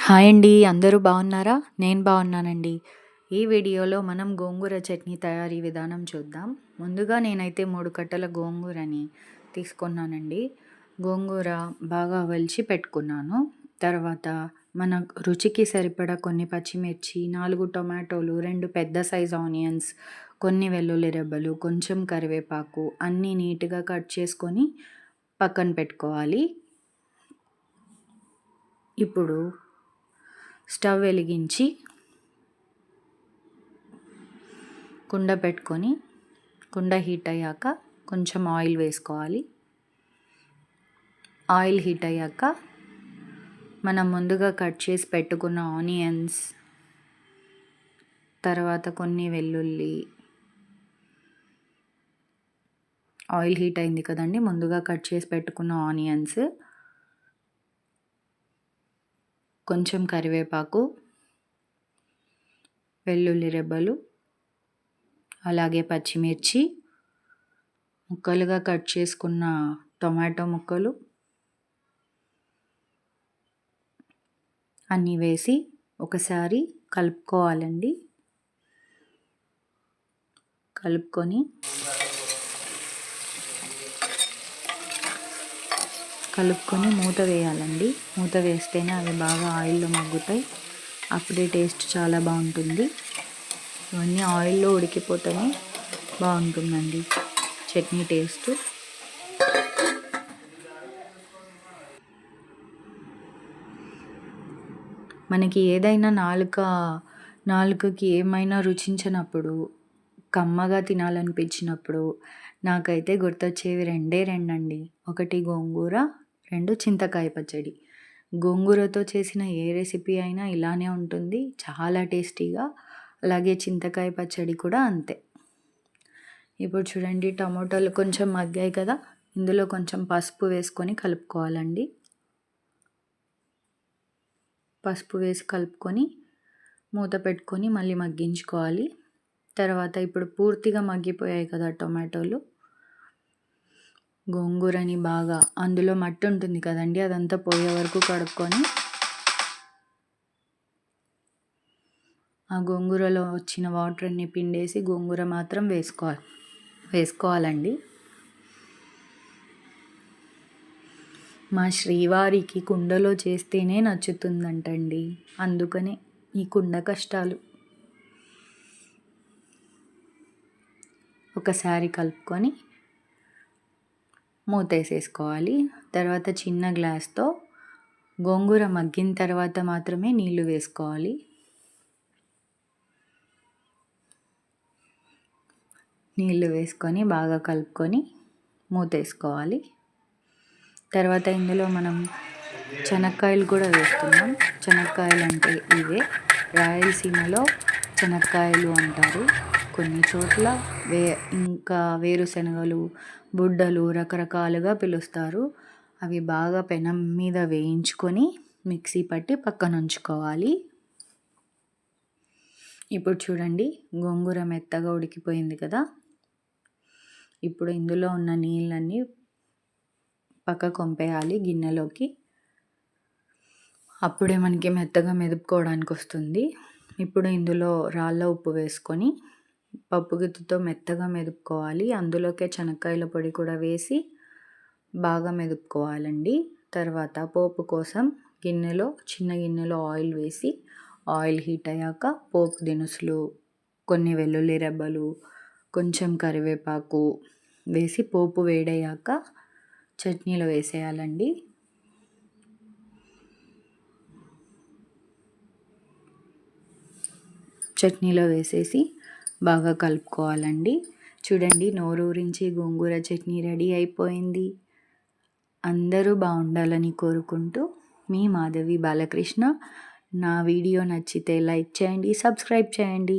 Hi అండి. అందరూ బాగున్నారా? నేను బాగున్నానండి. ఈ వీడియోలో మనం గోంగూర చట్నీ తయారీ విధానం చూద్దాం. ముందుగా నేనైతే 3 కట్టల గోంగూరని తీసుకున్నానండి. గోంగూర బాగా ఒలిచి పెట్టుకున్నాను. తర్వాత మన రుచికి సరిపడా కొన్ని పచ్చిమిర్చి, 4 టొమాటోలు, 2 పెద్ద సైజ్ ఆనియన్స్, కొన్ని వెల్లుల్లి రెబ్బలు, కొంచెం కరివేపాకు అన్నీ నీట్‌గా కట్ చేసుకొని పక్కన పెట్టుకోవాలి. ఇప్పుడు స్టవ్ వెలిగించి కుండ పెట్టుకొని కుండ హీట్ అయ్యాక కొంచెం ఆయిల్ వేసుకోవాలి. ఆయిల్ హీట్ అయ్యాక మనం ముందుగా కట్ చేసి పెట్టుకున్న ఆనియన్స్, తర్వాత కొన్ని వెల్లుల్లి, ఆయిల్ హీట్ అయింది కదండి, ముందుగా కట్ చేసి పెట్టుకున్న ఆనియన్స్, కొంచెం కరివేపాకు, వెల్లుల్లి రెబ్బలు, అలాగే పచ్చిమిర్చి, ముక్కలుగా కట్ చేసుకున్న టొమాటో ముక్కలు అన్నీ వేసి ఒకసారి కలుపుకోవాలండి. కలుపుకొని మూత వేయాలండి. మూత వేస్తేనే అవి బాగా ఆయిల్లో మగ్గుతాయి. అప్పుడే టేస్ట్ చాలా బాగుంటుంది. ఇవన్నీ ఆయిల్లో ఉడికిపోతేనే బాగుంటుందండి చట్నీ టేస్ట్. మనకి ఏదైనా నాలుకకి ఏమైనా రుచించినప్పుడు, కమ్మగా తినాలనిపించినప్పుడు నాకైతే గుర్తొచ్చేవి రెండండి. ఒకటి గోంగూర, 2 చింతకాయ పచ్చడి. గోంగూరతో చేసిన ఏ రెసిపీ అయినా ఇలానే ఉంటుంది, చాలా టేస్టీగా. అలాగే చింతకాయ పచ్చడి కూడా అంతే. ఇప్పుడు చూడండి, టమాటాలు కొంచెం మగ్గాయి కదా, ఇందులో కొంచెం పసుపు వేసుకొని కలుపుకోవాలండి. పసుపు వేసి కలుపుకొని మూత పెట్టుకొని మళ్ళీ మగ్గించుకోవాలి. తర్వాత ఇప్పుడు పూర్తిగా మగ్గిపోయాయి కదా టొమాటోలు, గోంగూరని బాగా, అందులో మట్టి ఉంటుంది కదండి, అదంతా పోయే వరకు కడుక్కొని ఆ గోంగూరలో వచ్చిన వాటర్ అన్ని పిండేసి గోంగూర మాత్రం వేసుకోవాలండి. మా శ్రీవారికి కుండలో చేస్తేనే నచ్చుతుందంటండి, అందుకనే ఈ కుండ కష్టాలు. ఒకసారి కలుపుకొని మూతేసేసుకోవాలి. తర్వాత చిన్న గ్లాస్తో గోంగూర మగ్గిన తర్వాత మాత్రమే నీళ్లు వేసుకోవాలి. నీళ్లు వేసుకొని బాగా కలుపుకొని మూతేసుకోవాలి. తర్వాత ఇందులో మనం చెనక్కాయలు కూడా వేస్తున్నాం. చెనక్కాయలు అంటే ఇవే, రాయలసీమలో చెనక్కాయలు అంటారు. కొన్ని చోట్ల ఇంకా వేరుశనగలు, బుడ్డలు రకరకాలుగా పిలుస్తారు. అవి బాగా పెనం మీద వేయించుకొని మిక్సీ పట్టి పక్కన ఉంచుకోవాలి. ఇప్పుడు చూడండి, గోంగూర మెత్తగా ఉడికిపోయింది కదా. ఇప్పుడు ఇందులో ఉన్న నీళ్ళన్నీ పక్కకు వంపేయాలి గిన్నెలోకి. అప్పుడే మనకి మెత్తగా మెదుపుకోవడానికి వస్తుంది. ఇప్పుడు ఇందులో రాళ్ళ ఉప్పు వేసుకొని పప్పు గుత్తితో మెత్తగా మెదుపుకోవాలి. అందులోకే చెనక్కాయల పొడి కూడా వేసి బాగా మెదుపుకోవాలండి. తర్వాత పోపు కోసం చిన్న గిన్నెలో ఆయిల్ వేసి, ఆయిల్ హీట్ అయ్యాక పోపు దినుసులు, కొన్ని వెల్లుల్లి రెబ్బలు, కొంచెం కరివేపాకు వేసి పోపు వేడయ్యాక చట్నీలో వేసేయాలండి. చట్నీలో వేసేసి బాగా కలుపుకోవాలండి. చూడండి, నోరూరించి గోంగూర చట్నీ రెడీ అయిపోయింది. అందరూ బాగుండాలని కోరుకుంటూ మీ మాధవి బాలకృష్ణ. నా వీడియో నచ్చితే లైక్ చేయండి, సబ్స్క్రైబ్ చేయండి.